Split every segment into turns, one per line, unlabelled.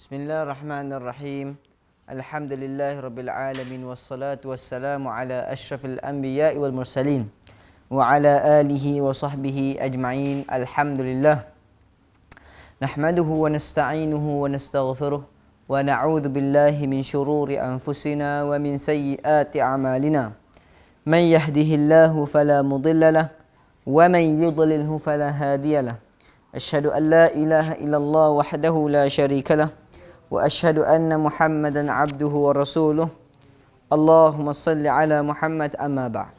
Bismillahirrahmanirrahim. Alhamdulillahi rabbil alamin wassalatu wassalamu ala asyrafil anbiya'i wal mursalin wa ala alihi wa sahbihi ajma'in. Alhamdulillah. Nahmaduhu wa nasta'inuhu wa nastaghfiruh wa na'udzu billahi min syururi anfusina wa min sayyiati a'malina. Man yahdihillahu fala mudilla lahu wa man yudlilhu fala hadiya lahu. Asyhadu an la ilaha illallah wahdahu la syarika lahu wa asyhadu anna Muhammadan abduhu wa rasuluh. Allahumma salli ala Muhammad, amma ba'd.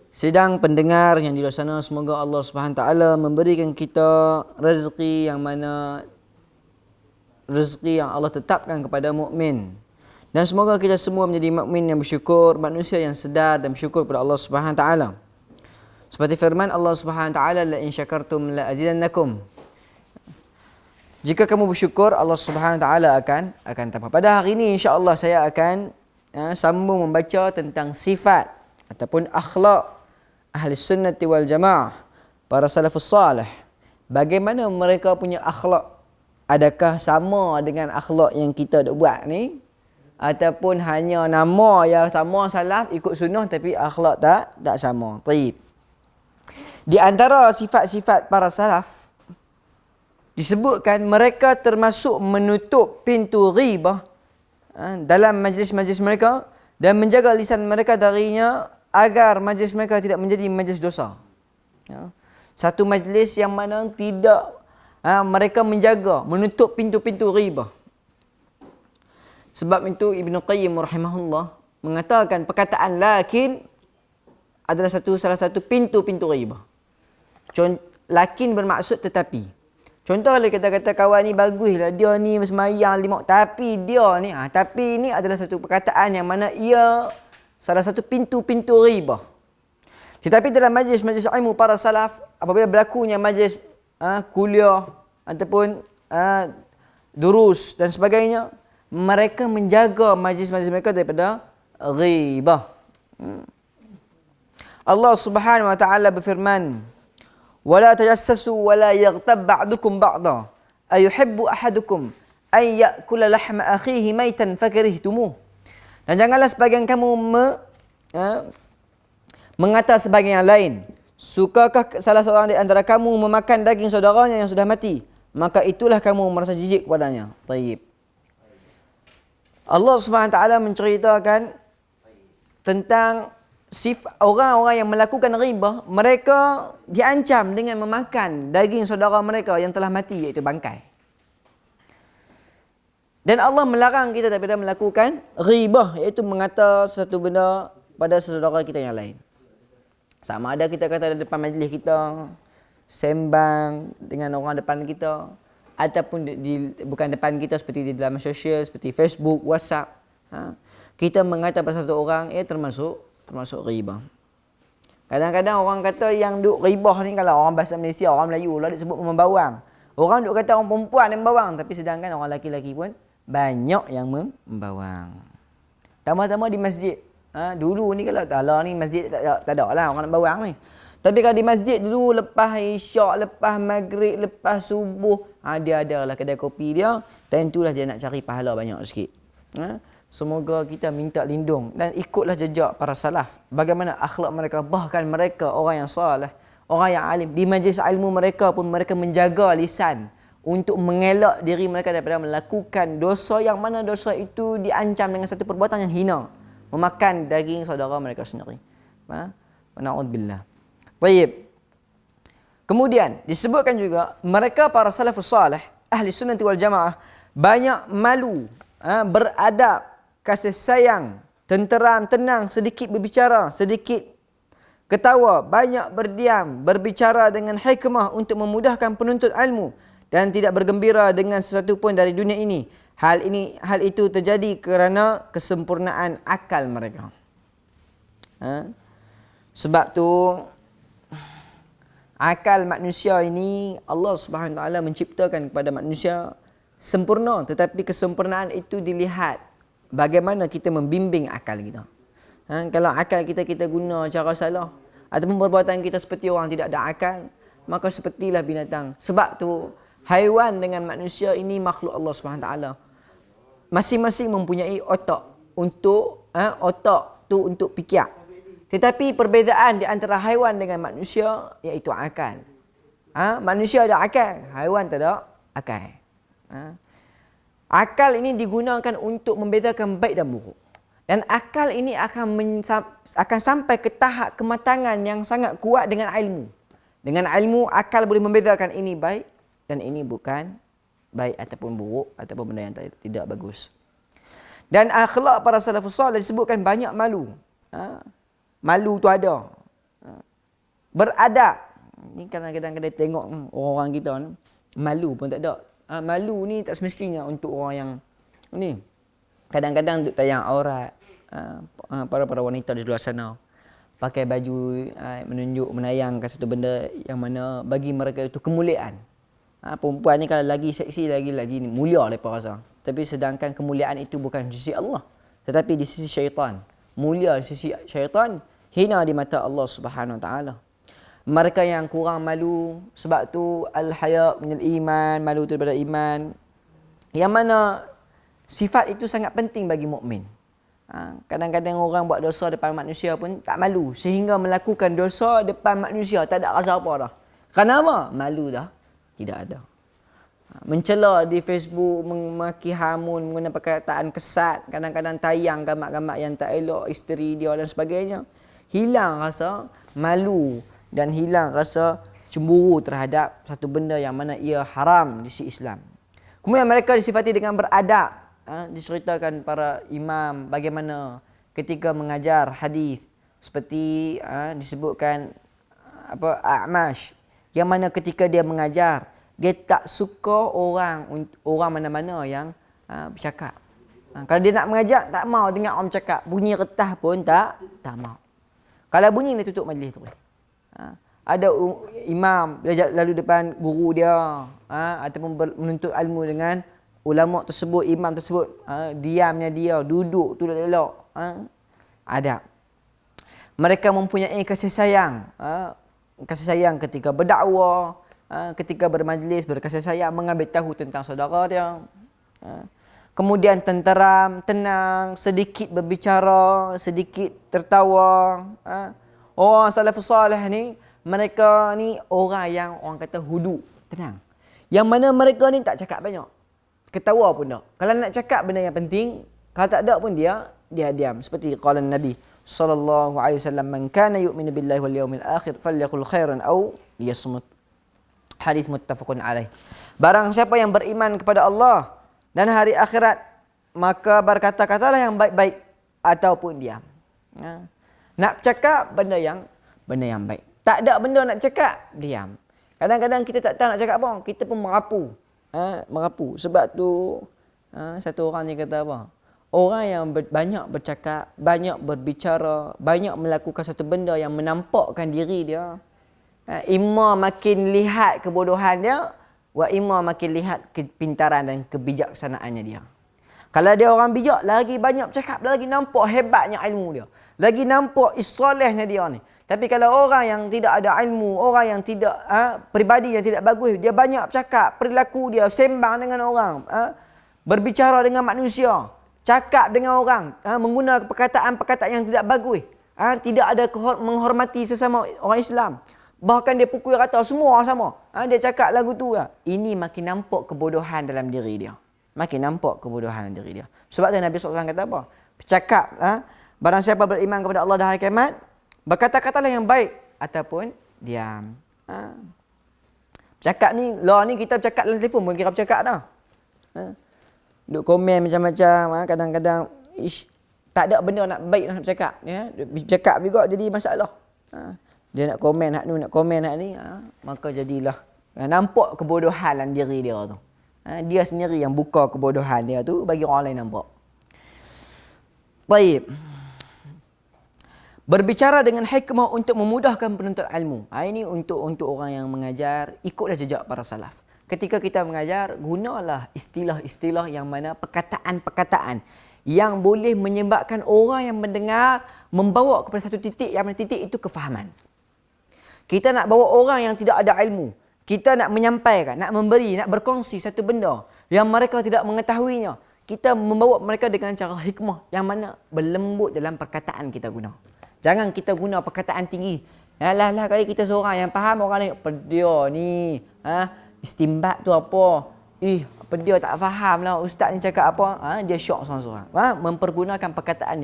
Sidang pendengar yang di luar sana, semoga Allah Subhanahu taala memberikan kita rezeki yang mana rezeki yang Allah tetapkan kepada mukmin. Dan semoga kita semua menjadi mukmin yang bersyukur, manusia yang sedar dan bersyukur kepada Allah Subhanahu taala. Seperti firman Allah Subhanahu taala, la in syakartum la azidannakum. Jika kamu bersyukur, Allah Subhanahu taala akan tambah. Pada hari ini insya-Allah saya akan sambung membaca tentang sifat ataupun akhlak ahli sunnati wal jamaah, para salafus salih. Bagaimana mereka punya akhlak? Adakah sama dengan akhlak yang kita dah buat ni? Ataupun hanya nama yang sama salaf, ikut sunnah, tapi akhlak tak sama. Taib. Di antara sifat-sifat para salaf disebutkan mereka termasuk menutup pintu ghibah dalam majlis-majlis mereka dan menjaga lisan mereka darinya agar majlis mereka tidak menjadi majlis dosa. Satu majlis yang mana tidak mereka menjaga, menutup pintu-pintu ghibah. Sebab itu Ibn Qayyim rahimahullah mengatakan perkataan lakin adalah salah satu pintu-pintu ghibah. Lakin bermaksud tetapi. Contoh kalau kita kata kawan ni baguslah, dia ni bersemayang 5 waktu, tapi dia ni tapi ni adalah satu perkataan yang mana ia salah satu pintu-pintu ghibah. Tetapi dalam majlis-majlis ilmu para salaf, apabila berlakunya majlis kuliah ataupun durus dan sebagainya, mereka menjaga majlis-majlis mereka daripada ghibah. Allah Subhanahu wa taala berfirman, ولا تجسسوا ولا يغتب بعضكم بعضا أيحب أحدكم أن يأكل لحم أخيه ميتا فكرهتموه. Dan janganlah sebagian kamu mengata sebagian yang lain, sukakah salah seorang di antara kamu memakan daging saudaranya yang sudah mati, maka itulah kamu merasa jijik kepadanya. Taib. Allah Subhanahu taala menceritakan tentang sifat orang-orang yang melakukan ghibah, mereka diancam dengan memakan daging saudara mereka yang telah mati, iaitu bangkai. Dan Allah melarang kita daripada melakukan ghibah, iaitu mengata satu benda pada saudara kita yang lain. Sama ada kita kata di depan majlis kita, sembang dengan orang depan kita, ataupun bukan depan kita seperti di dalam sosial seperti Facebook, WhatsApp. Kita mengata pada satu orang, termasuk ghibah. Kadang-kadang orang kata yang duk ghibah ni, kalau orang bahasa Malaysia, orang Melayu lah disebut membawang. Orang duk kata orang perempuan yang membawang, tapi sedangkan orang lelaki-lelaki pun banyak yang membawang. Tambah-tambah di masjid. Dulu ni kalau ni masjid tak ada lah orang nak bawang ni. Tapi kalau di masjid dulu, lepas isyak, lepas maghrib, lepas subuh, dia ada lah kedai kopi dia. Tentulah dia nak cari pahala banyak sikit. Semoga kita minta lindung dan ikutlah jejak para salaf. Bagaimana akhlak mereka, bahkan mereka orang yang salih, orang yang alim. Di majlis ilmu mereka pun mereka menjaga lisan untuk mengelak diri mereka daripada melakukan dosa yang mana dosa itu diancam dengan satu perbuatan yang hina, memakan daging saudara mereka sendiri. Na'udzubillah. Baik. Kemudian disebutkan juga mereka para salafus salih, ahli sunnati wal jamaah, banyak malu, beradab, kasih sayang, tenteram, tenang, sedikit berbicara, sedikit ketawa, banyak berdiam, berbicara dengan hikmah untuk memudahkan penuntut ilmu dan tidak bergembira dengan sesuatu pun dari dunia ini. Hal itu terjadi kerana kesempurnaan akal mereka. Sebab tu akal manusia ini Allah Subhanahu taala menciptakan kepada manusia sempurna, tetapi kesempurnaan itu dilihat bagaimana kita membimbing akal kita. Kalau akal kita guna cara salah, ataupun perbuatan kita seperti orang tidak ada akal, maka sepertilah binatang. Sebab tu haiwan dengan manusia ini makhluk Allah SWT. Masing-masing mempunyai otak otak tu untuk fikir. Tetapi perbezaan di antara haiwan dengan manusia iaitu akal. Manusia ada akal, haiwan tak ada akal. Akal ini digunakan untuk membezakan baik dan buruk. Dan akal ini akan sampai ke tahap kematangan yang sangat kuat dengan ilmu. Dengan ilmu, akal boleh membezakan ini baik dan ini bukan baik ataupun buruk ataupun benda yang tidak bagus. Dan akhlak para salafus salih disebutkan banyak malu. Malu tu ada. Beradab. Ni kadang-kadang kita tengok orang kita ni, malu pun tak ada. Malu ni tak semestinya untuk orang yang ni. Kadang-kadang duk tayang aurat. Para wanita di luar sana pakai baju menunjuk, menayangkan satu benda yang mana bagi mereka itu kemuliaan. Perempuan ni kalau lagi seksi, lagi mulia mereka rasa. Tapi sedangkan kemuliaan itu bukan di sisi Allah, tetapi di sisi syaitan. Mulia di sisi syaitan, hina di mata Allah Subhanahu Wa Taala. Mereka yang kurang malu, sebab tu al-haya minal iman, malu itu daripada iman. Yang mana sifat itu sangat penting bagi mukmin. Kadang-kadang orang buat dosa depan manusia pun tak malu, sehingga melakukan dosa depan manusia tak ada rasa apa dah. Kenapa? Malu dah tidak ada. Mencela di Facebook, memaki hamun, menggunakan perkataan kesat, kadang-kadang tayang gambar-gambar yang tak elok isteri dia dan sebagainya. Hilang rasa malu dan hilang rasa cemburu terhadap satu benda yang mana ia haram di sisi Islam. Kemudian mereka disifati dengan beradab. Diceritakan para imam bagaimana ketika mengajar hadis, seperti disebutkan A'mash, yang mana ketika dia mengajar dia tak suka orang mana-mana yang bercakap. Kalau dia nak mengajar tak mau dengar orang bercakap, bunyi retah pun tak mau. Kalau bunyi dia tutup majlis tu. Ada imam lalu depan guru dia ataupun menuntut ilmu dengan ulama tersebut, imam tersebut, diamnya dia, duduk tu elok. Ada. Mereka mempunyai kasih sayang ketika berdakwah, ketika bermajlis, berkasih sayang, mengambil tahu tentang saudara dia. Kemudian tenteram, tenang, sedikit berbicara, sedikit tertawa. Orang salafus salih ni, mereka ni orang yang orang kata hudu, tenang. Yang mana mereka ni tak cakap banyak. Ketawa pun tak. Kalau nak cakap benda yang penting, kalau tak ada pun dia diam. Seperti qala Nabi sallallahu alaihi wasallam, man kana yu'minu billahi wal yawmil akhir falyaqul khairan aw liyasmut. Hadis muttafaqun alaih. Barang siapa yang beriman kepada Allah dan hari akhirat, maka berkata-katalah yang baik-baik ataupun diam. Nak cakap benda yang baik. Tak ada benda nak cakap, diam. Kadang-kadang kita tak tahu nak cakap apa, kita pun merapu. Sebab tu satu orang ni kata apa? Orang yang banyak bercakap, banyak berbicara, banyak melakukan satu benda yang menampakkan diri dia, imma makin lihat kebodohan dia, wa imma makin lihat kepintaran dan kebijaksanaannya dia. Kalau dia orang bijak, lagi banyak bercakap, lagi nampak hebatnya ilmu dia, lagi nampak isolehnya dia ni. Tapi kalau orang yang tidak ada ilmu, orang yang tidak peribadi yang tidak bagus, dia banyak bercakap, perilaku dia sembang dengan orang, berbicara dengan manusia, cakap dengan orang, menggunakan perkataan-perkataan yang tidak bagus, tidak ada menghormati sesama orang Islam. Bahkan dia pukul rata semua orang sama. Dia cakap lagu tu. Ini makin nampak kebodohan dalam diri dia. Makin nampak kebodohan dalam diri dia. Sebab tu Nabi SAW kata apa? Bercakap, barang siapa beriman kepada Allah dan hari kiamat, berkata-katalah yang baik ataupun diam. Bercakap ni, ni kita bercakap dalam telefon pun kira bercakap dah. Duk komen macam-macam, kadang-kadang tak ada benda nak baik nak bercakap. Bercakap juga jadi masalah. Dia nak komen hak ni, nak komen hak ni, maka jadilah nampak kebodohan dalam diri dia tu. Dia sendiri yang buka kebodohan dia tu bagi orang lain nampak. Baik. Berbicara dengan hikmah untuk memudahkan penuntut ilmu. Ini untuk orang yang mengajar, ikutlah jejak para salaf. Ketika kita mengajar, gunalah istilah-istilah yang mana perkataan-perkataan yang boleh menyebabkan orang yang mendengar membawa kepada satu titik yang mana titik itu kefahaman. Kita nak bawa orang yang tidak ada ilmu, kita nak menyampaikan, nak memberi, nak berkongsi satu benda yang mereka tidak mengetahuinya, kita membawa mereka dengan cara hikmah yang mana berlembut dalam perkataan kita guna. Jangan kita guna perkataan tinggi. Lah kali kita seorang yang faham, orang lain, apa dia ni? Istimbat tu apa? Apa dia tak faham lah ustaz ni cakap apa? Dia syok seorang-seorang. Mempergunakan perkataan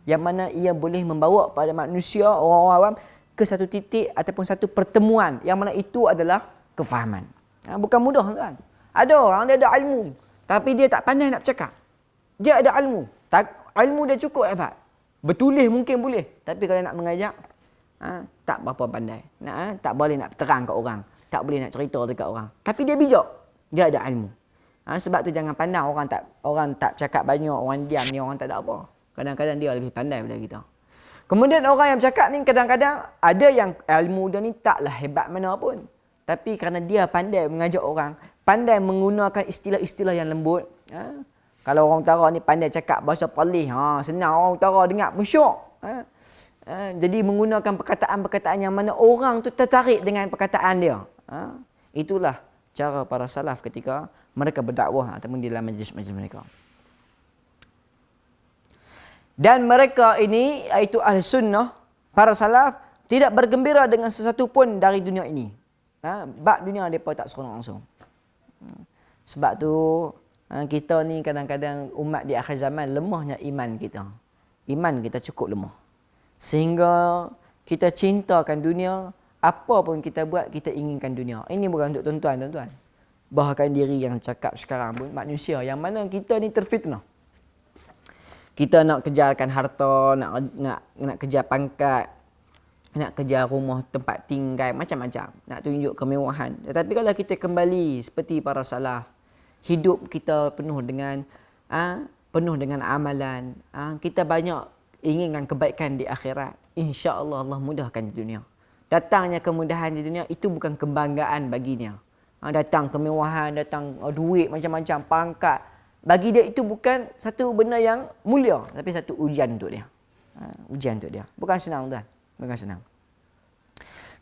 yang mana ia boleh membawa pada manusia, orang-orang awam, ke satu titik ataupun satu pertemuan yang mana itu adalah kefahaman. Bukan mudah kan? Ada orang dia ada ilmu, tapi dia tak pandai nak bercakap. Dia ada ilmu, ilmu dia cukup hebat. Bertulis mungkin boleh, tapi kalau nak mengajak, tak berapa pandai. Tak boleh nak terang kat orang, tak boleh nak cerita dekat orang. Tapi dia bijak, dia ada ilmu. Sebab tu jangan pandang orang tak cakap banyak, orang diam ni orang tak ada apa. Kadang-kadang dia lebih pandai daripada kita. Kemudian orang yang bercakap ni kadang-kadang ada yang ilmu dia ni taklah hebat mana pun. Tapi kerana dia pandai mengajak orang, pandai menggunakan istilah-istilah yang lembut. Kalau orang utara ni pandai cakap bahasa palih, senang orang utara dengar pun syok. Jadi menggunakan perkataan-perkataan yang mana orang tu tertarik dengan perkataan dia. Itulah cara para salaf ketika mereka berdakwah ataupun di dalam majlis-majlis mereka. Dan mereka ini, iaitu ahli sunnah, para salaf, tidak bergembira dengan sesuatu pun dari dunia ini. Bab dunia mereka tak seronok langsung. Sebab tu kita ni kadang-kadang umat di akhir zaman lemahnya iman kita. Iman kita cukup lemah. Sehingga kita cintakan dunia, apa pun kita buat kita inginkan dunia. Ini bukan untuk tuan-tuan. Bahkan diri yang cakap sekarang pun manusia yang mana kita ni terfitnah. Kita nak kejarkan harta, nak kejar pangkat, nak kejar rumah tempat tinggal, macam-macam. Nak tunjuk kemewahan. Tetapi kalau kita kembali seperti para salaf, hidup kita penuh dengan amalan. Kita banyak inginkan kebaikan di akhirat. InsyaAllah Allah mudahkan di dunia. Datangnya kemudahan di dunia itu bukan kebanggaan baginya. Datang kemewahan, datang duit macam-macam, pangkat. Bagi dia itu bukan satu benda yang mulia, tapi satu ujian untuk dia. Ujian untuk dia. Bukan senang tuan. Bukan senang.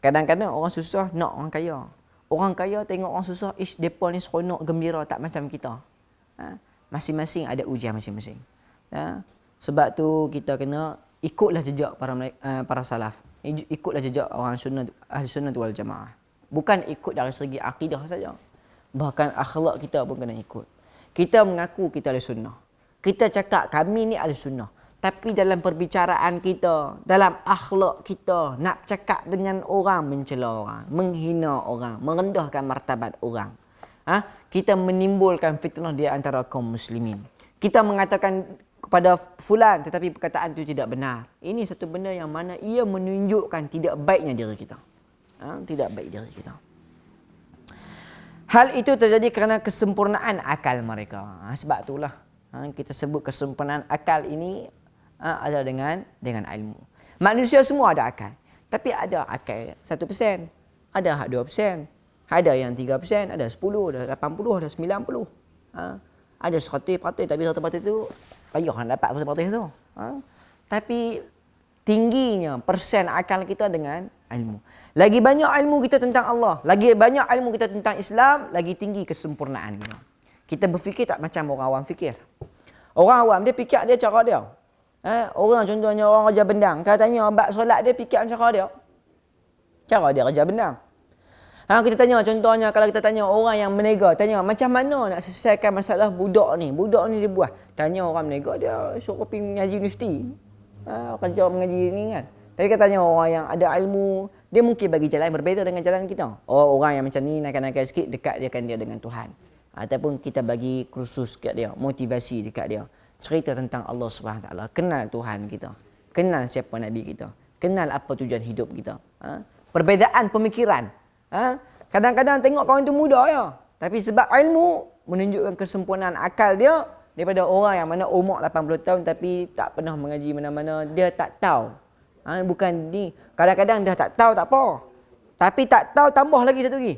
Kadang-kadang orang susah nak orang kaya. Orang kaya tengok orang susah, mereka ni seronok, gembira, tak macam kita. Masing-masing ada ujian masing-masing. Sebab tu kita kena ikutlah jejak para salaf. Ikutlah jejak orang sunnah, ahli sunnah wal jamaah. Bukan ikut dari segi akidah saja. Bahkan akhlak kita pun kena ikut. Kita mengaku kita ahli sunnah. Kita cakap kami ni ahli sunnah. Tapi dalam perbicaraan kita, dalam akhlak kita, nak cakap dengan orang, mencela orang, menghina orang, merendahkan martabat orang. Kita menimbulkan fitnah di antara kaum muslimin. Kita mengatakan kepada fulan tetapi perkataan itu tidak benar. Ini satu benda yang mana ia menunjukkan tidak baiknya diri kita. Tidak baik diri kita. Hal itu terjadi kerana kesempurnaan akal mereka. Sebab itulah kita sebut kesempurnaan akal ini adalah dengan ilmu. Manusia semua ada akal. Tapi ada akal 1%, ada 2%, ada yang 3%, ada 10, ada 80, ada 90. Ada 100%, tapi 100% itu payah nak dapat 100% tu. Tapi tingginya persen akal kita dengan ilmu. Lagi banyak ilmu kita tentang Allah, lagi banyak ilmu kita tentang Islam, lagi tinggi kesempurnaan kita. Kita berfikir tak macam orang awam fikir. Orang awam dia fikir dia cara dia. Orang contohnya orang kerja bendang, kalau tanya bab solat dia fikir cara dia. Cara dia kerja bendang. Kita tanya contohnya kalau kita tanya orang yang menega, tanya macam mana nak selesaikan masalah budak ni. Budak ni dia buah. Tanya orang menega, dia suruh pergi mengaji universiti. Kerja mengaji ni kan. Tapi kita tanya orang yang ada ilmu, dia mungkin bagi jalan berbeza dengan jalan kita. Orang yang macam ni nakal-nakal sikit, dekatkan dia dengan Tuhan. Ataupun kita bagi kursus dekat dia, motivasi dekat dia. Cerita tentang Allah SWT. Kenal Tuhan kita. Kenal siapa Nabi kita. Kenal apa tujuan hidup kita. Perbezaan pemikiran. Kadang-kadang tengok kawan tu muda ya. Tapi sebab ilmu menunjukkan kesempurnaan akal dia daripada orang yang mana umur 80 tahun tapi tak pernah mengaji mana-mana, dia tak tahu. Bukan ni. Kadang-kadang dah tak tahu tak apa. Tapi tak tahu tambah lagi satu lagi.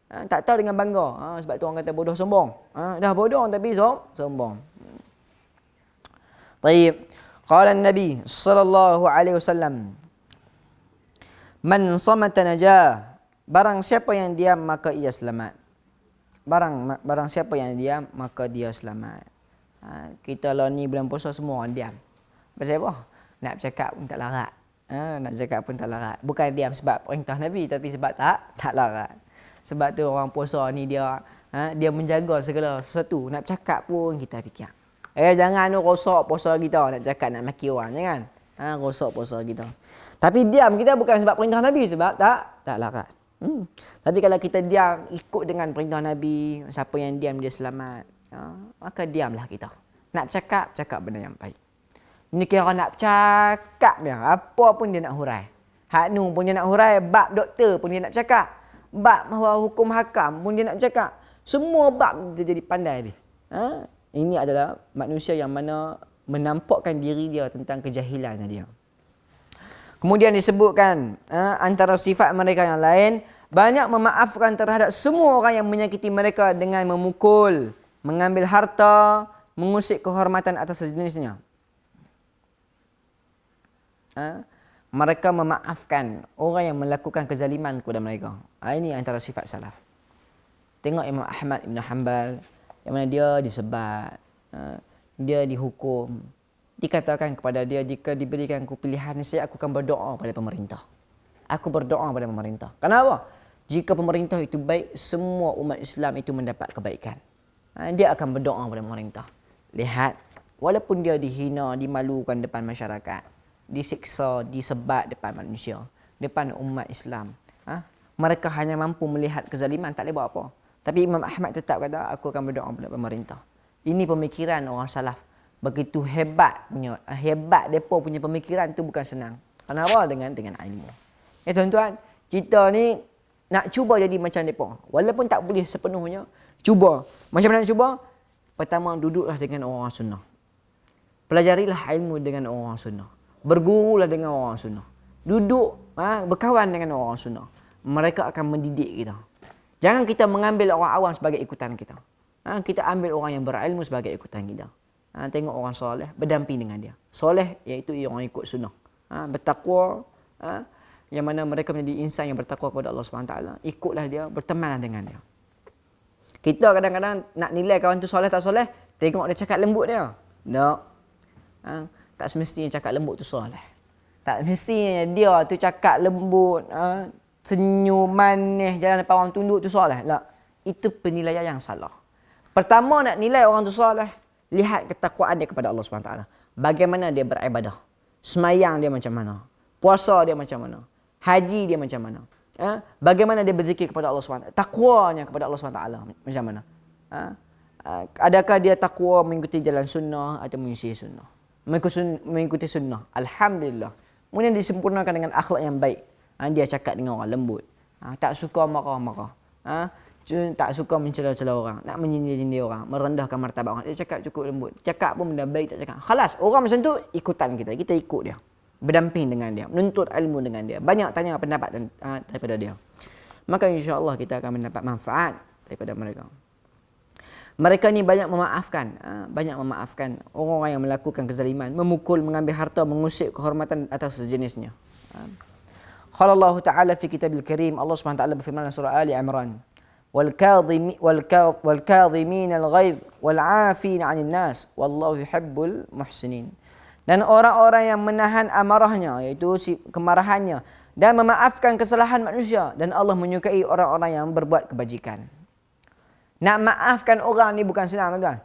Tak tahu dengan bangga. Sebab tu orang kata bodoh sombong. Dah bodoh tapi sombong. Baik. Qala Nabi sallallahu alaihi wasallam, "Man samata najah Barang siapa yang diam maka ia selamat. Barang siapa yang diam maka dia selamat. Kita lah ni bulan puasa semua orang diam. Pasal apa? Nak bercakap pun tak larat. Nak bercakap pun tak larat. Bukan diam sebab perintah Nabi, tapi sebab tak larat. Sebab tu orang puasa ni dia menjaga segala sesuatu. Nak bercakap pun kita fikir. Jangan rosak puasa kita, nak cakap nak maki orang, jangan. Rosak puasa kita. Tapi diam kita bukan sebab perintah Nabi, sebab tak larat. Tapi kalau kita diam ikut dengan perintah Nabi, siapa yang diam dia selamat, maka diamlah kita. Nak cakap benda yang baik. Ini kira nak cakap dia, apa pun dia nak hurai. Hak nu pun dia nak hurai, bab doktor pun dia nak cakap. Bab hukum hakam pun dia nak cakap. Semua bab dia jadi pandai dia. Ini adalah manusia yang mana menampakkan diri dia tentang kejahilannya dia. Kemudian disebutkan antara sifat mereka yang lain, banyak memaafkan terhadap semua orang yang menyakiti mereka dengan memukul, mengambil harta, mengusik kehormatan atas sejenisnya. Mereka memaafkan orang yang melakukan kezaliman kepada mereka. Ini antara sifat salaf. Tengok Imam Ahmad Ibn Hanbal, yang mana dia disebat, dia dihukum. Dikatakan kepada dia, jika diberikan aku pilihan, saya aku akan berdoa pada pemerintah. Aku berdoa pada pemerintah. Kenapa? Jika pemerintah itu baik, semua umat Islam itu mendapat kebaikan. Dia akan berdoa pada pemerintah. Lihat, walaupun dia dihina, dimalukan depan masyarakat, disiksa, disebat depan manusia, depan umat Islam, mereka hanya mampu melihat kezaliman, tak boleh buat apa. Tapi Imam Ahmad tetap kata, aku akan berdoa pada pemerintah. Ini pemikiran orang salaf. Begitu hebatnya, hebat mereka punya pemikiran tu bukan senang. Kenapa? Dengan ilmu. Tuan-tuan, kita ni nak cuba jadi macam mereka. Walaupun tak boleh sepenuhnya, cuba. Macam mana nak cuba? Pertama, duduklah dengan orang sunnah. Pelajarilah ilmu dengan orang sunnah. Bergurulah dengan orang sunnah. Duduk, berkawan dengan orang sunnah. Mereka akan mendidik kita. Jangan kita mengambil orang awam sebagai ikutan kita. Kita ambil orang yang berilmu sebagai ikutan kita. Tengok orang soleh, berdamping dengan dia. Soleh iaitu orang ikut sunnah. Bertakwa, yang mana mereka menjadi insan yang bertakwa kepada Allah SWT. Ikutlah dia, bertemanlah dengan dia. Kita kadang-kadang nak nilai kawan tu soleh tak soleh, tengok dia cakap lembut dia. Tak. Tak semestinya cakap lembut tu soleh. Tak semestinya dia tu cakap lembut, senyum manis, jalan depan orang tunduk tu soleh. Tak. Itu penilaian yang salah. Pertama nak nilai orang tu soleh, lihat ketakwaan dia kepada Allah SWT. Bagaimana dia beribadah. Semayang dia macam mana. Puasa dia macam mana. Haji dia macam mana. Bagaimana dia berzikir kepada Allah SWT. Takwanya kepada Allah SWT macam mana. Adakah dia takwa mengikuti jalan sunnah atau menyisih sunnah. Mengikuti sunnah. Alhamdulillah. Kemudian disempurnakan dengan akhlak yang baik. Dia cakap dengan orang lembut. Tak suka marah-marah. Tak suka mencela-cela orang, nak menyindir orang, merendahkan martabat orang. Dia cakap cukup lembut. Cakap pun benda baik tak cakap. Khalas, orang macam tu ikutan kita. Kita ikut dia. Berdamping dengan dia, menuntut ilmu dengan dia. Banyak tanya pendapat daripada dia. Maka insya-Allah kita akan mendapat manfaat daripada mereka. Mereka ni banyak memaafkan orang-orang yang melakukan kezaliman, memukul, mengambil harta, mengusik kehormatan atau sejenisnya. Qala Allah Ta'ala fi Kitabil Karim, Allah Subhanahu wa taala berfirman dalam surah Ali Imran, والكاظمين الغيظ والعافين عن الناس والله يحب المحسنين. Dan orang-orang yang menahan amarahnya, iaitu kemarahannya, dan memaafkan kesalahan manusia, dan Allah menyukai orang-orang yang berbuat kebajikan. Nak maafkan orang ni bukan senang, tuan-tuan.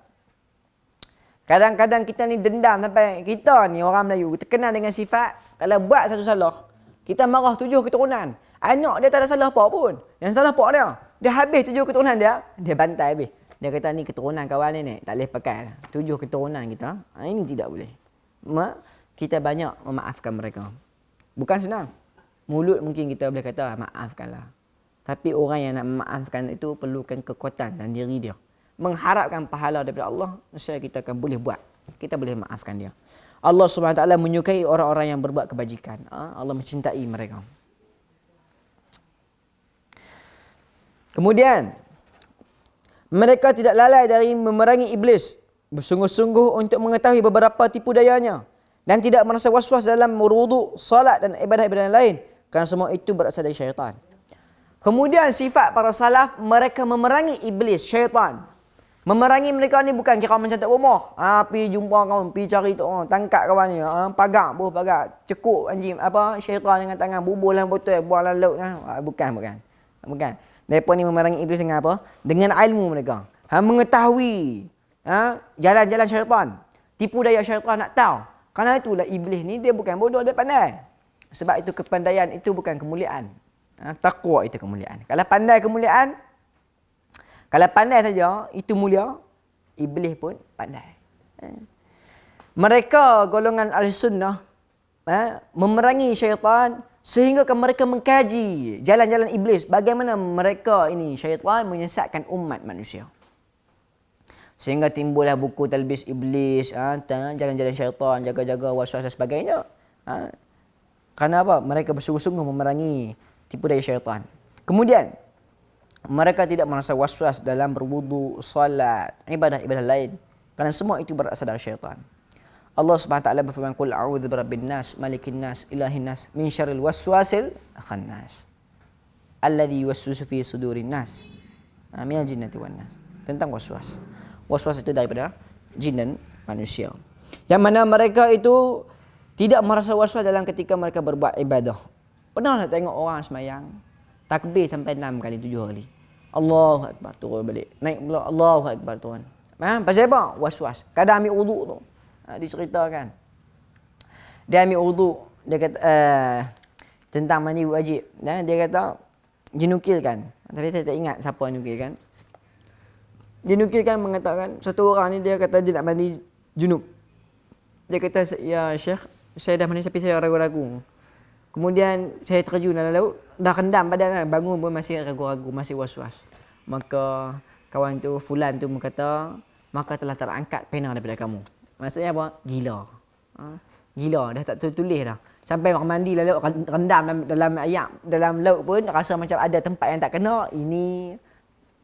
Kadang-kadang kita ni dendam sampai kita ni orang Melayu terkenal dengan sifat kalau buat satu salah, kita marah 7 keturunan. Anak dia tak ada salah apa pun. Yang salah pak dia. Dia habis 7 keturunan dia bantai habis. Dia kata ni keturunan kawan ni tak boleh pakai. 7 keturunan kita. Ini tidak boleh. Kita banyak memaafkan mereka. Bukan senang. Mulut mungkin kita boleh kata maafkanlah. Tapi orang yang nak memaafkan itu perlukan kekuatan dan diri dia. Mengharapkan pahala daripada Allah, nescaya kita akan boleh buat. Kita boleh maafkan dia. Allah Subhanahu wa taala menyukai orang-orang yang berbuat kebajikan. Allah mencintai mereka. Kemudian, mereka tidak lalai dari memerangi iblis, bersungguh-sungguh untuk mengetahui beberapa tipu dayanya, dan tidak merasa was-was dalam wudu, salat dan ibadah-ibadah lain, kerana semua itu berasal dari syaitan. Kemudian sifat para salaf, mereka memerangi iblis, syaitan. Memerangi mereka ni bukan kira macam tak bomoh. Pergi jumpa kawan, pergi cari tu, tangkap kawan ni, pagar, cekuk anjing syaitan dengan tangan, bubuhlah botol, buanglah laut. Bukan. Mereka ni memerangi iblis dengan apa? Dengan ilmu mereka. Mengetahui jalan-jalan syaitan. Tipu daya syaitan nak tahu. Kerana itulah iblis ni dia bukan bodoh, dia pandai. Sebab itu kepandaian itu bukan kemuliaan. Taqwa itu kemuliaan. Kalau pandai saja, itu mulia. Iblis pun pandai. Mereka golongan Ahlussunnah memerangi syaitan sehingga mereka mengkaji jalan-jalan iblis. Bagaimana mereka ini syaitan menyesatkan umat manusia. Sehingga timbullah buku Talbis Iblis, jalan-jalan syaitan, jaga-jaga waswas dan sebagainya. Kerana apa? Mereka bersungguh-sungguh memerangi tipu daya syaitan. Kemudian mereka tidak merasa was-was dalam berwudu, salat, ibadah-ibadah lain. Kerana semua itu berasal dari syaitan. Allah Subhanahu wa taala berfirman, "Qul a'udzu birabbin nas, malikin nas, ilahin nas, min syarril waswasil khannas. Alladzi yuwaswisu fi sudurin nas, minal jinnati wan nas." Tentang waswas. Waswas itu daripada jin dan manusia. Yang mana mereka itu tidak merasa waswas dalam ketika mereka berbuat ibadah. Pernah tak tengok orang semayang takbir sampai 6 kali, 7 kali. Allahu Akbar, turun balik. Naik pula, Allahu Akbar, turun. Pasal apa? Was-was. Kadang ambil wuduk tu. Diceritakan. Dia ambil wuduk. Dia kata, tentang mandi wajib. Dia kata, dinukilkan. Tapi saya tak ingat siapa yang nukilkan. Dinukilkan mengatakan, satu orang ni dia kata dia nak mandi junub. Dia kata, ya Syekh, saya dah mandi tapi saya ragu-ragu. Kemudian saya terjun dalam laut, dah rendam badan, bangun pun masih ragu-ragu, masih was-was. Maka kawan tu, fulan tu berkata, maka telah terangkat pena daripada kamu. Maksudnya apa? Gila. Gila, dah tak tulis dah. Sampai mandi dalam laut, rendam dalam laut pun rasa macam ada tempat yang tak kena. Ini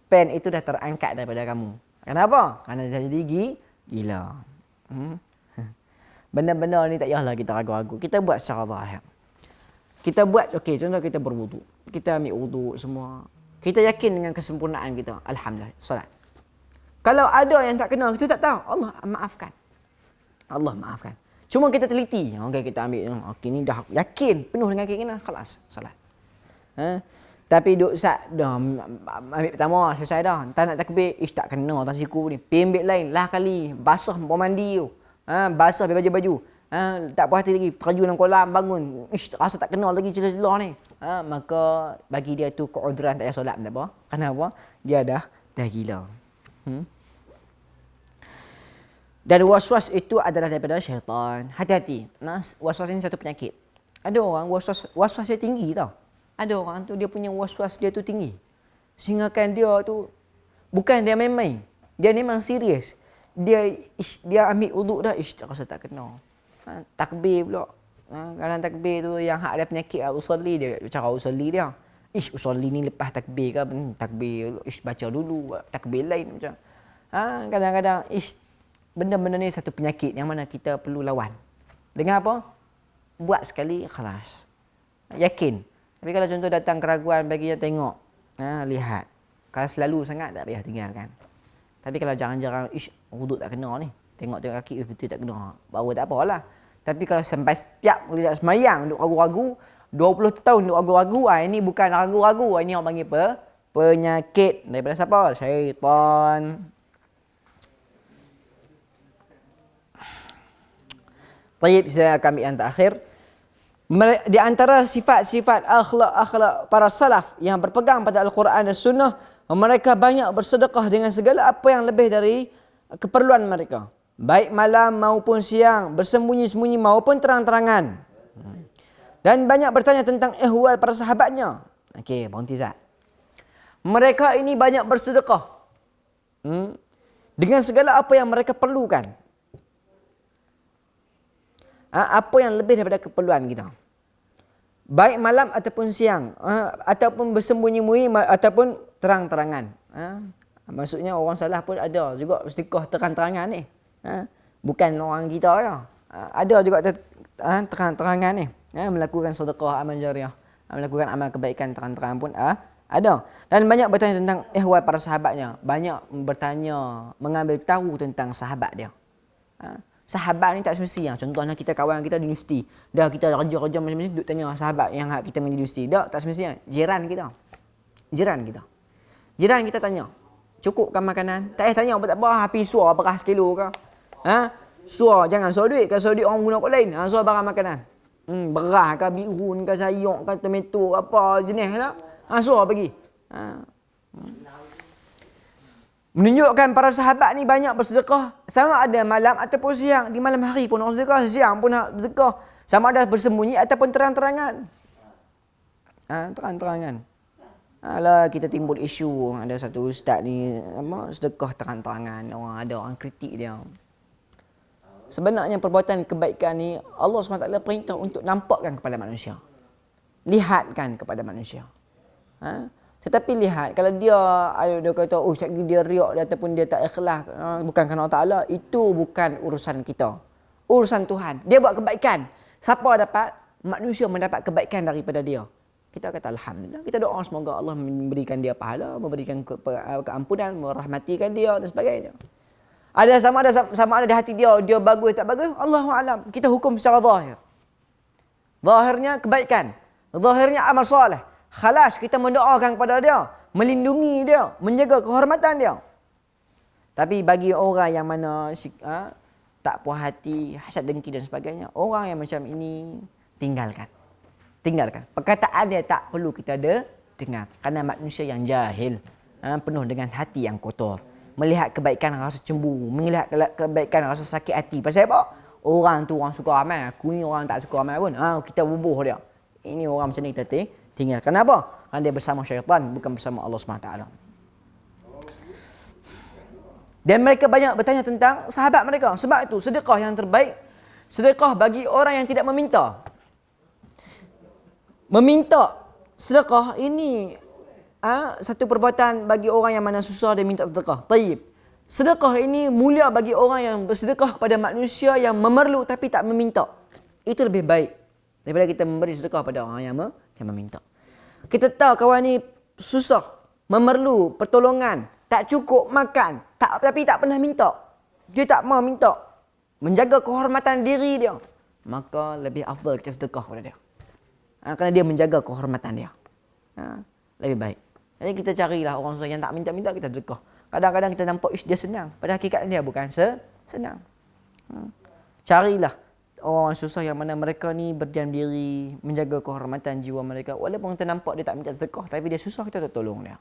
pen itu dah terangkat daripada kamu. Kenapa? Kerana dah jadi gila. Benda-benda ni tak payahlah kita ragu-ragu. Kita buat secara zahir. Kita buat, okey, contoh kita berwuduk. Kita ambil wuduk semua. Kita yakin dengan kesempurnaan kita. Alhamdulillah, solat. Kalau ada yang tak kena, kita tak tahu. Allah maafkan. Allah maafkan. Cuma kita teliti. Okey, kita ambil. Okey, ni dah yakin. Penuh dengan keinginan. Khalas, solat. Tapi duk sat dah ambil pertama, selesai dah. Tak nak takbir. Tak kena atas siku ni. Pergi ambil lain. Lah kali. Basah mandi tu. Basah baju-baju. Tak puas hati lagi, terjun dalam kolam, bangun, rasa tak kenal lagi celah-celah ni. Maka bagi dia tu keudran tak payah solat tak apa. Kenapa? Dia dah gila. Dan waswas itu adalah daripada syaitan. Hati-hati. Waswas ini satu penyakit. Ada orang waswas dia tinggi tau. Ada orang tu dia punya waswas dia tu tinggi. Sehingga kan dia tu bukan dia main-main. Dia memang serius. Dia ambil wuduk dah, rasa tak kena. Takbir pula. Kadang takbir tu yang hak ada penyakit usolli dia, cara usolli dia. Usolli ni lepas takbir ke? Takbir baca dulu, takbir lain macam. Kadang-kadang benda-benda ni satu penyakit yang mana kita perlu lawan. Dengan apa? Buat sekali ikhlas. Yakin. Tapi kalau contoh datang keraguan bagi dia tengok, lihat. Kalau selalu sangat tak payah tinggalkan. Tapi kalau jarang-jarang wuduk tak kena ni. Tengok kaki betul tak kena. Baru tak apalah. Tapi kalau sampai setiap kali nak semayang duk ragu-ragu, 20 tahun duk ragu-ragu, ini bukan ragu-ragu, ini orang panggil penyakit daripada siapa? Syaitan. Taib, saya akan ambil yang terakhir. Di antara sifat-sifat akhlak para salaf yang berpegang pada Al-Quran dan Sunnah, mereka banyak bersedekah dengan segala apa yang lebih dari keperluan mereka. Baik malam maupun siang, bersembunyi-sembunyi maupun terang-terangan. Dan banyak bertanya tentang ihwal para sahabatnya. Okey, berhenti Zat. Mereka ini banyak bersedekah. Dengan segala apa yang mereka perlukan. Apa yang lebih daripada keperluan kita. Baik malam ataupun siang. Ataupun bersembunyi-sembunyi ataupun terang-terangan. Maksudnya orang salah pun ada juga sedekah terang-terangan ni. Bukan orang kita ya. Ada juga terang-terangan ni. Melakukan sedekah amal jariah. Melakukan amal kebaikan terang-terangan pun Ada. Dan banyak bertanya tentang ihwal para sahabatnya. Banyak bertanya, mengambil tahu tentang sahabat dia. Sahabat ni tak semestinya. Contohnya kita kawan kita di universiti. Dah kita kerja-kerja macam-macam, duduk tanya sahabat yang kita main di universiti. Tak semestinya. Jiran kita. Jiran kita tanya. Cukupkan makanan? Tak tanya apa tak apa. Api suar beras kilo ke? Suar. Jangan suar duit. Kalau suar duit orang guna kot lain. Suar barang makanan. Beras ke, bihun ke, sayur ke, tomato apa jenis lah. Suar bagi. Menunjukkan para sahabat ni banyak bersedekah. Sama ada malam ataupun siang. Di malam hari pun nak bersedekah. Siang pun nak bersedekah. Sama ada bersembunyi ataupun terang-terangan. Terang-terangan. Alah, kita timbul isu. Ada satu ustaz ni sedekah terang-terangan. Ada orang kritik dia. Sebenarnya perbuatan kebaikan ni Allah SWT perintah untuk nampakkan kepada manusia. Lihatkan kepada manusia. Tetapi lihat, kalau dia kata, dia riak ataupun dia tak ikhlas, bukan kerana Allah Ta'ala, itu bukan urusan kita. Urusan Tuhan. Dia buat kebaikan. Siapa dapat? Manusia mendapat kebaikan daripada dia. Kita kata Alhamdulillah. Kita doa semoga Allah memberikan dia pahala, memberikan keampunan, merahmatikan dia dan sebagainya. Sama ada di hati dia bagus tak bagus, Allahu a'lam. Kita hukum secara zahir. Zahirnya kebaikan. Zahirnya amal soleh. Khalas, kita mendoakan kepada dia, melindungi dia, menjaga kehormatan dia. Tapi bagi orang yang mana tak puas hati, hasad dengki dan sebagainya, orang yang macam ini tinggalkan. Perkataan dia tak perlu kita dengar. Kerana manusia yang jahil, penuh dengan hati yang kotor. Melihat kebaikan rasa cemburu, melihat kebaikan rasa sakit hati. Pasal apa? Orang tu orang suka amal, aku ni orang tak suka amal pun. Kita bubuh dia. Ini orang macam ni kita tinggal. Kenapa? Kerana dia bersama syaitan, bukan bersama Allah SWT. Dan mereka banyak bertanya tentang sahabat mereka. Sebab itu sedekah yang terbaik, sedekah bagi orang yang tidak meminta. Meminta sedekah ini satu perbuatan bagi orang yang mana susah dia minta sedekah. Taib. Sedekah ini mulia bagi orang yang bersedekah kepada manusia yang memerlu tapi tak meminta. Itu lebih baik daripada kita memberi sedekah pada orang yang meminta. Kita tahu kawan ni susah, memerlu pertolongan, tak cukup makan, tapi tak pernah minta. Dia tak mau minta. Menjaga kehormatan diri dia. Maka lebih afdal kita sedekah kepada dia. Kerana dia menjaga kehormatan dia. Lebih baik. Jadi kita carilah orang yang tak minta-minta, kita sedekah. Kadang-kadang kita nampak dia senang. Pada hakikat dia bukan senang. Carilah orang susah yang mana mereka ni berdiam diri, menjaga kehormatan jiwa mereka. Walaupun kita nampak dia tak minta sedekah, tapi dia susah, kita tolong dia.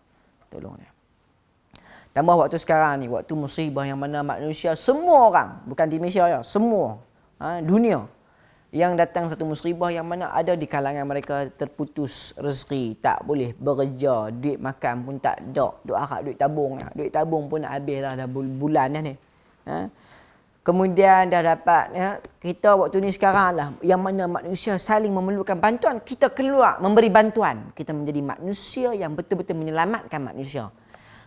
Tambah waktu sekarang ni, waktu musibah yang mana manusia, semua orang, bukan di Malaysia ya, semua dunia yang datang satu musibah yang mana ada di kalangan mereka terputus rezeki, tak boleh bekerja, duit makan pun tak ada, duk harap duit tabung lah. Duit tabung pun nak habis dah bulan dah ni. Kemudian dah dapat kita waktu ni sekarang lah yang mana manusia saling memerlukan bantuan, kita keluar memberi bantuan. Kita menjadi manusia yang betul-betul menyelamatkan manusia.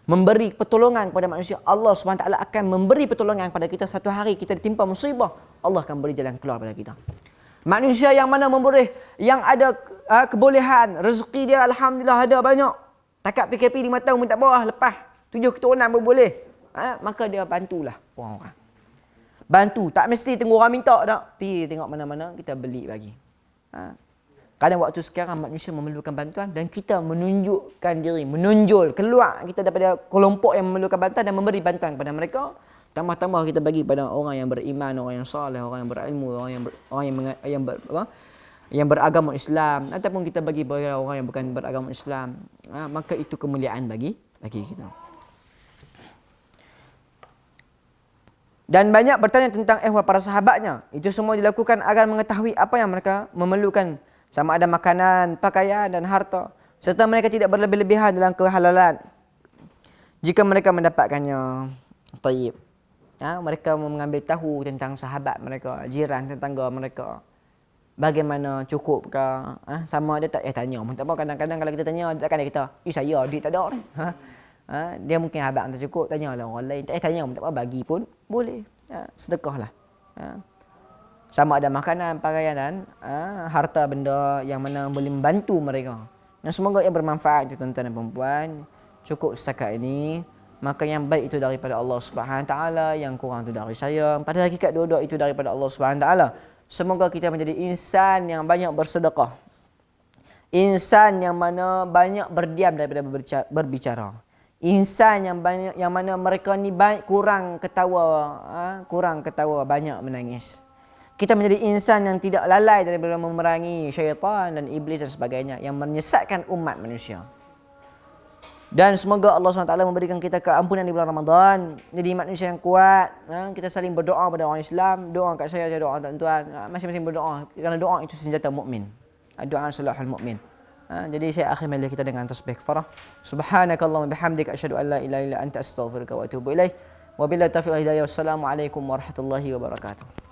Memberi pertolongan kepada manusia. Allah SWT akan memberi pertolongan kepada kita. Satu hari kita ditimpa musibah, Allah akan beri jalan keluar kepada kita. Manusia yang mana memberi, yang ada kebolehan, rezeki dia Alhamdulillah ada banyak. Takat PKP 5 tahun pun tak bawah, lepas 7 keturunan pun boleh. Maka dia bantulah orang-orang. Bantu, tak mesti tunggu orang minta tak. Pergi tengok mana-mana, kita beli bagi. Kadang waktu sekarang manusia memerlukan bantuan dan kita menunjukkan diri, menonjol, keluar kita daripada kelompok yang memerlukan bantuan dan memberi bantuan kepada mereka. Tambah-tambah kita bagi pada orang yang beriman, orang yang soleh, orang yang berilmu, yang beragama Islam, ataupun kita bagi pada orang yang bukan beragama Islam. Maka itu kemuliaan bagi kita. Dan banyak bertanya tentang ihwal para sahabatnya. Itu semua dilakukan agar mengetahui apa yang mereka memerlukan, sama ada makanan, pakaian dan harta, serta mereka tidak berlebih-lebihan dalam kehalalan jika mereka mendapatkannya. Taib. Mereka mengambil tahu tentang sahabat mereka, jiran, tetangga mereka. Bagaimana, cukup ke? Sama ada tak? Tanya. Kadang-kadang kalau kita tanya, takkan dia kata, saya duit tak ada ni. Dia mungkin abang tak cukup, tanyalah orang lain. Tanya tak apa, bagi pun boleh. Sedekahlah. Sama ada makanan, pakaian dan harta benda yang mana boleh membantu mereka. Dan semoga ia bermanfaat untuk tuan-tuan dan puan-puan. Cukup setakat ini. Maka yang baik itu daripada Allah Subhanahu taala, yang kurang itu dari saya. Pada hakikat dua-dua itu daripada Allah Subhanahu taala. Semoga kita menjadi insan yang banyak bersedekah. Insan yang mana banyak berdiam daripada berbicara. Insan yang mana mereka ni kurang ketawa, banyak menangis. Kita menjadi insan yang tidak lalai daripada memerangi syaitan dan iblis dan sebagainya yang menyesatkan umat manusia. Dan semoga Allah SWT memberikan kita keampunan di bulan Ramadan. Jadi manusia yang kuat. Kita saling berdoa pada orang Islam. Doa kat saya doa tuan-tuan. Masing-masing berdoa. Kerana doa itu senjata mukmin. Doa salahul mukmin. Jadi saya akhir majlis kita dengan tasbih kafarah. Subhanakallahumma bihamdika asyhadu an la ilaha illa anta astaghfiruka wa atubu ilaik. Wabillahi taufiq wal hidayah. Wassalamualaikum warahmatullahi wabarakatuh.